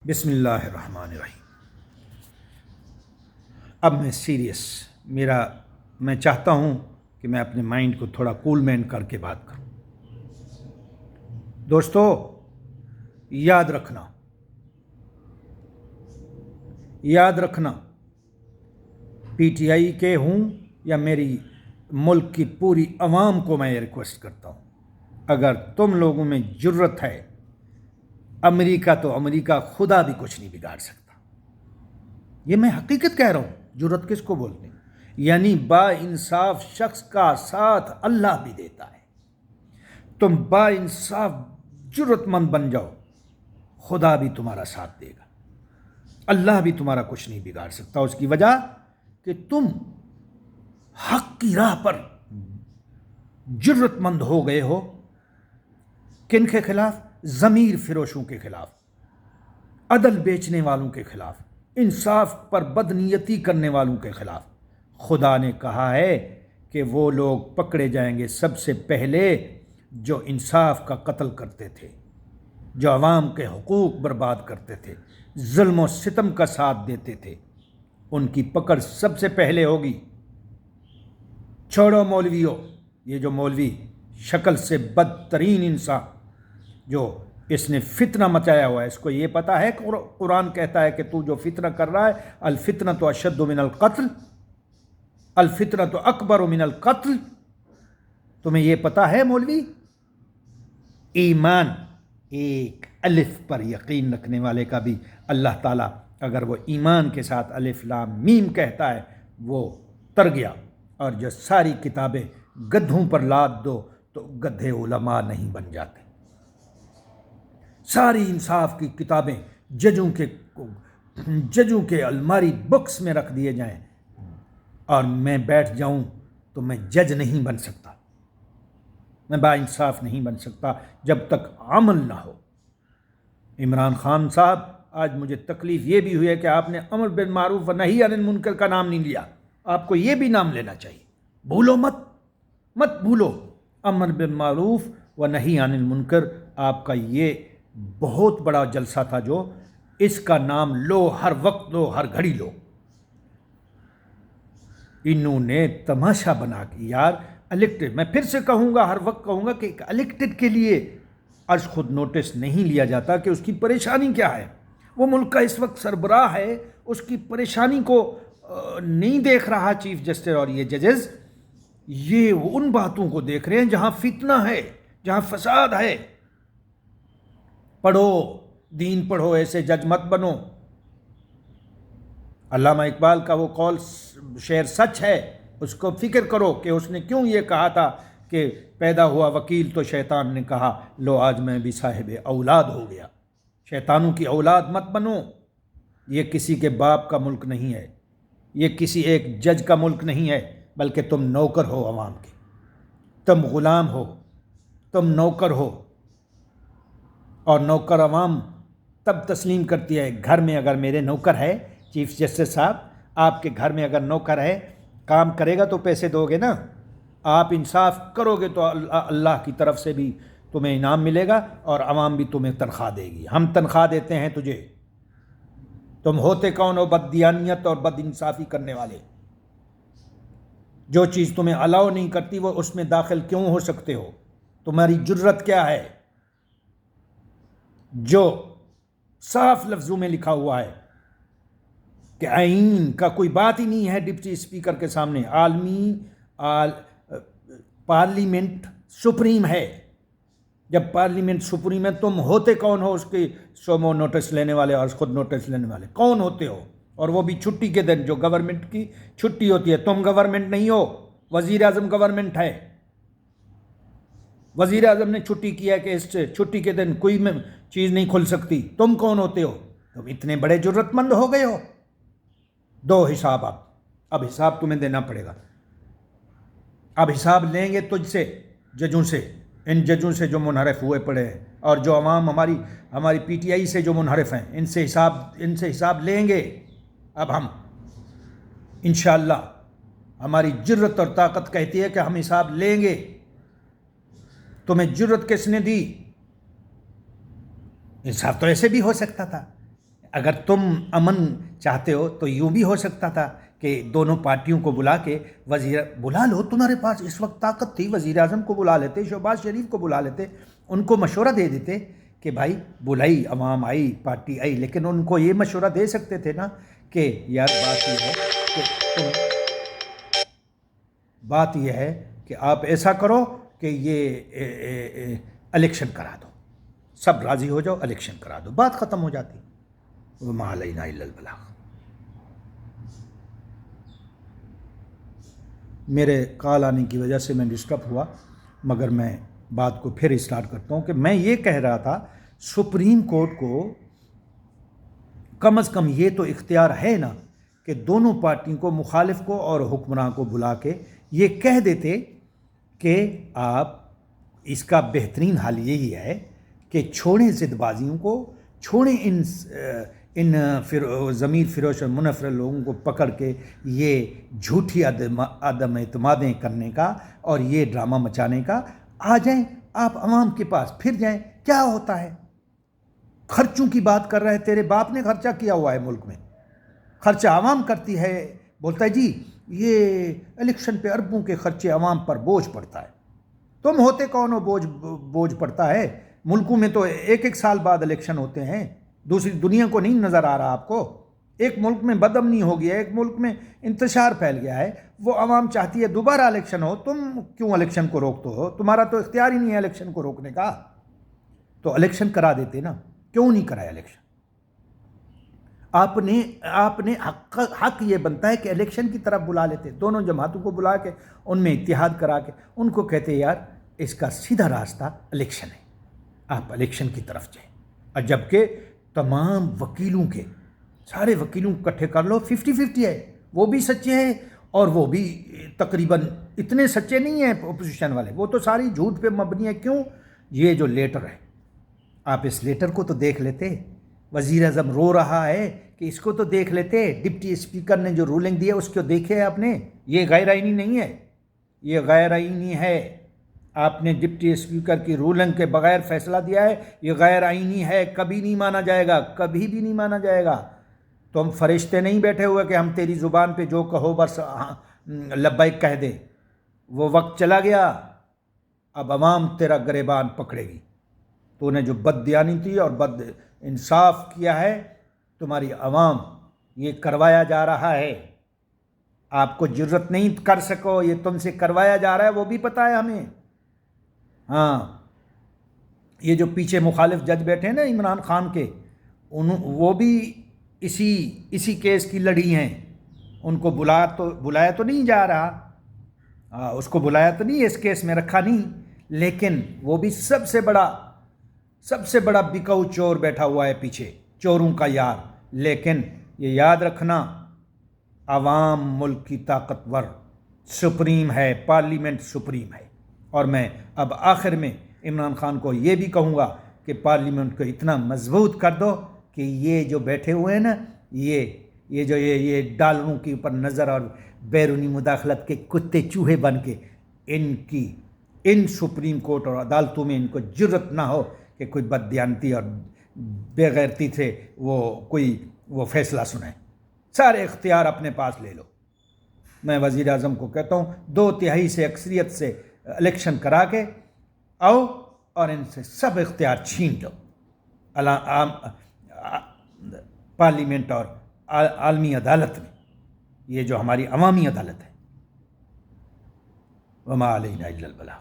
بسم اللہ الرحمن الرحیم۔ اب میں سیریس، میں چاہتا ہوں کہ میں اپنے مائنڈ کو تھوڑا کول مین کر کے بات کروں۔ دوستو، یاد رکھنا پی ٹی آئی کے ہوں یا میری ملک کی پوری عوام کو میں یہ ریکویسٹ کرتا ہوں، اگر تم لوگوں میں جرت ہے، امریکہ تو امریکہ خدا بھی کچھ نہیں بگاڑ سکتا۔ یہ میں حقیقت کہہ رہا ہوں۔ جرت کس کو بولتے ہیں؟ یعنی با انصاف شخص کا ساتھ اللہ بھی دیتا ہے۔ تم با انصاف جرت مند بن جاؤ، خدا بھی تمہارا ساتھ دے گا، اللہ بھی تمہارا کچھ نہیں بگاڑ سکتا۔ اس کی وجہ کہ تم حق کی راہ پر جرت مند ہو گئے ہو۔ کن کے خلاف؟ ضمیر فروشوں کے خلاف، عدل بیچنے والوں کے خلاف، انصاف پر بدنیتی کرنے والوں کے خلاف۔ خدا نے کہا ہے کہ وہ لوگ پکڑے جائیں گے سب سے پہلے جو انصاف کا قتل کرتے تھے، جو عوام کے حقوق برباد کرتے تھے، ظلم و ستم کا ساتھ دیتے تھے، ان کی پکڑ سب سے پہلے ہوگی۔ چھوڑو مولویوں، یہ جو مولوی شکل سے بدترین انسان جو اس نے فتنہ مچایا ہوا ہے، اس کو یہ پتا ہے کہ قرآن کہتا ہے کہ تو جو فتنہ کر رہا ہے، الفتنۃ اشد من القتل، الفتنۃ اکبر من القتل۔ تمہیں یہ پتا ہے مولوی؟ ایمان ایک الف پر یقین رکھنے والے کا بھی اللہ تعالیٰ اگر وہ ایمان کے ساتھ الف لام میم کہتا ہے وہ تر گیا، اور جو ساری کتابیں گدھوں پر لاد دو تو گدھے علماء نہیں بن جاتے۔ ساری انصاف کی کتابیں ججوں کے الماری بکس میں رکھ دیے جائیں اور میں بیٹھ جاؤں تو میں جج نہیں بن سکتا، میں با انصاف نہیں بن سکتا جب تک عمل نہ ہو۔ عمران خان صاحب، آج مجھے تکلیف یہ بھی ہوئی ہے کہ آپ نے امر بالمعروف و نہی عن المنکر کا نام نہیں لیا۔ آپ کو یہ بھی نام لینا چاہیے۔ بھولو مت بھولو امر بالمعروف و نہی عن المنکر۔ آپ کا یہ بہت بڑا جلسہ تھا، جو اس کا نام لو، ہر وقت لو، ہر گھڑی لو۔ انہوں نے تماشا بنا کے یار الیکٹڈ، میں پھر سے کہوں گا، ہر وقت کہوں گا کہ ایک الیکٹڈ کے لیے از خود نوٹس نہیں لیا جاتا کہ اس کی پریشانی کیا ہے۔ وہ ملک کا اس وقت سربراہ ہے، اس کی پریشانی کو نہیں دیکھ رہا چیف جسٹس، اور یہ ججز یہ ان باتوں کو دیکھ رہے ہیں جہاں فتنہ ہے، جہاں فساد ہے۔ پڑھو دین، پڑھو، ایسے جج مت بنو۔ علامہ اقبال کا وہ قول شعر سچ ہے، اس کو فکر کرو کہ اس نے کیوں یہ کہا تھا کہ پیدا ہوا وکیل تو شیطان نے کہا لو آج میں بھی صاحب اولاد ہو گیا۔ شیطانوں کی اولاد مت بنو۔ یہ کسی کے باپ کا ملک نہیں ہے، یہ کسی ایک جج کا ملک نہیں ہے، بلکہ تم نوکر ہو عوام کے، تم غلام ہو، تم نوکر ہو، اور نوکر عوام تب تسلیم کرتی ہے۔ گھر میں اگر میرے نوکر ہے، چیف جسٹس صاحب، آپ کے گھر میں اگر نوکر ہے، کام کرے گا تو پیسے دو گے نا، آپ انصاف کرو گے تو اللہ کی طرف سے بھی تمہیں انعام ملے گا اور عوام بھی تمہیں تنخواہ دے گی۔ ہم تنخواہ دیتے ہیں تجھے، تم ہوتے کون ہو؟ بددیانیت اور بد انصافی کرنے والے۔ جو چیز تمہیں الاؤ نہیں کرتی وہ اس میں داخل کیوں ہو سکتے ہو؟ تمہاری جرت کیا ہے؟ جو صاف لفظوں میں لکھا ہوا ہے کہ آئین کا کوئی بات ہی نہیں ہے ڈپٹی اسپیکر کے سامنے، عالمی پارلیمنٹ سپریم ہے۔ جب پارلیمنٹ سپریم ہے، تم ہوتے کون ہو اس کے سومو نوٹس لینے والے اور خود نوٹس لینے والے؟ کون ہوتے ہو؟ اور وہ بھی چھٹی کے دن، جو گورنمنٹ کی چھٹی ہوتی ہے۔ تم گورنمنٹ نہیں ہو، وزیر اعظم گورنمنٹ ہے۔ وزیر اعظم نے چھٹی کیا ہے کہ اس چھٹی کے دن کوئی چیز نہیں کھل سکتی۔ تم کون ہوتے ہو؟ تم اتنے بڑے جرت مند ہو گئے ہو۔ دو حساب، اب حساب تمہیں دینا پڑے گا۔ اب حساب لیں گے تجھ سے، ججوں سے، ان ججوں سے جو منحرف ہوئے پڑے ہیں، اور جو عوام ہماری پی ٹی آئی سے جو منحرف ہیں، ان سے حساب لیں گے۔ اب ہم انشاءاللہ، ہماری جرت اور طاقت کہتی ہے کہ ہم حساب لیں گے۔ تمہیں جرت کس نے دی؟ انصاف تو ایسے بھی ہو سکتا تھا۔ اگر تم امن چاہتے ہو تو یوں بھی ہو سکتا تھا کہ دونوں پارٹیوں کو بلا کے بلا لو، تمہارے پاس اس وقت طاقت تھی، وزیر اعظم کو بلا لیتے، شہباز شریف کو بلا لیتے، ان کو مشورہ دے دیتے کہ بھائی بلائی، عوام آئی، پارٹی آئی، لیکن ان کو یہ مشورہ دے سکتے تھے نا کہ یار بات یہ ہے کہ آپ ایسا کرو کہ یہ الیکشن کرا دو، سب راضی ہو جاؤ، الیکشن کرا دو، بات ختم ہو جاتی۔ وما علینا الا البلاغ۔ میرے کال آنے کی وجہ سے میں ڈسٹرب ہوا، مگر میں بات کو پھر اسٹارٹ کرتا ہوں کہ میں یہ کہہ رہا تھا سپریم کورٹ کو کم از کم یہ تو اختیار ہے نا کہ دونوں پارٹیوں کو، مخالف کو اور حکمراں کو بلا کے یہ کہہ دیتے کہ آپ، اس کا بہترین حل یہی ہے کہ چھوڑیں ضد بازیوں کو، چھوڑیں ان ضمیر فروش اور منفرد لوگوں کو پکڑ کے یہ جھوٹی عدم اعتمادیں کرنے کا اور یہ ڈرامہ مچانے کا، آ جائیں آپ عوام کے پاس، پھر جائیں، کیا ہوتا ہے؟ خرچوں کی بات کر رہے ہیں، تیرے باپ نے خرچہ کیا ہوا ہے ملک میں، خرچہ عوام کرتی ہے، بولتا ہے جی یہ الیکشن پہ اربوں کے خرچے عوام پر بوجھ پڑتا ہے۔ تم ہوتے کون ہو بوجھ پڑتا ہے؟ ملکوں میں تو ایک سال بعد الیکشن ہوتے ہیں، دوسری دنیا کو نہیں نظر آ رہا آپ کو؟ ایک ملک میں بدامنی ہو گیا ہے، ایک ملک میں انتشار پھیل گیا ہے، وہ عوام چاہتی ہے دوبارہ الیکشن ہو، تم کیوں الیکشن کو روکتے ہو؟ تمہارا تو اختیار ہی نہیں ہے الیکشن کو روکنے کا، تو الیکشن کرا دیتے نا، کیوں نہیں کرایا الیکشن؟ آپ نے حق یہ بنتا ہے کہ الیکشن کی طرف بلا لیتے، دونوں جماعتوں کو بلا کے ان میں اتحاد کرا کے ان کو کہتے یار اس کا سیدھا راستہ الیکشن ہے، آپ الیکشن کی طرف جائیں، اور جبکہ تمام وکیلوں کے، سارے وکیلوں اکٹھے کر لو، 50-50 ہے، وہ بھی سچے ہیں اور وہ بھی تقریباً اتنے سچے نہیں ہیں اپوزیشن والے، وہ تو ساری جھوٹ پہ مبنی ہے۔ کیوں؟ یہ جو لیٹر ہے، آپ اس لیٹر کو تو دیکھ لیتے، وزیر اعظم رو رہا ہے کہ اس کو تو دیکھ لیتے، ڈپٹی اسپیکر نے جو رولنگ دی ہے اس کو دیکھے آپ نے، یہ غیر آئینی نہیں ہے، یہ غیر آئینی ہے، آپ نے ڈپٹی اسپیکر کی رولنگ کے بغیر فیصلہ دیا ہے، یہ غیر آئینی ہے، کبھی نہیں مانا جائے گا، کبھی بھی نہیں مانا جائے گا۔ تم فرشتے نہیں بیٹھے ہوئے کہ ہم تیری زبان پہ جو کہو بس لبیک کہہ دے، وہ وقت چلا گیا، اب عوام تیرا گریبان پکڑے گی۔ تو نے جو بددیانتی اور بد انصاف کیا ہے، تمہاری عوام یہ کروایا جا رہا ہے، آپ کو جرت نہیں کر سکو، یہ تم سے کروایا جا رہا ہے، وہ بھی پتہ ہے ہمیں۔ ہاں، یہ جو پیچھے مخالف جج بیٹھے ہیں نا عمران خان کے، وہ بھی اسی کیس کی لڑی ہیں، ان کو بلایا تو نہیں جا رہا، اس کو بلایا تو نہیں، اس کیس میں رکھا نہیں، لیکن وہ بھی سب سے بڑا بکاؤ چور بیٹھا ہوا ہے پیچھے، چوروں کا یار۔ لیکن یہ یاد رکھنا، عوام ملک کی طاقتور سپریم ہے، پارلیمنٹ سپریم ہے، اور میں اب آخر میں عمران خان کو یہ بھی کہوں گا کہ پارلیمنٹ کو اتنا مضبوط کر دو کہ یہ جو بیٹھے ہوئے ہیں نا، یہ ڈالروں کے اوپر نظر اور بیرونی مداخلت کے کتے چوہے بن کے ان سپریم کورٹ اور عدالتوں میں ان کو جرت نہ ہو کہ کوئی بددیانتی اور بے غیرتی سے وہ فیصلہ سنائیں، سارے اختیار اپنے پاس لے لو۔ میں وزیر اعظم کو کہتا ہوں 2/3 سے اکثریت سے الیکشن کرا کے آؤ اور ان سے سب اختیار چھین لو، پارلیمنٹ اور عالمی عدالت میں، یہ جو ہماری عوامی عدالت ہے۔ وما علینا الا البلاغ۔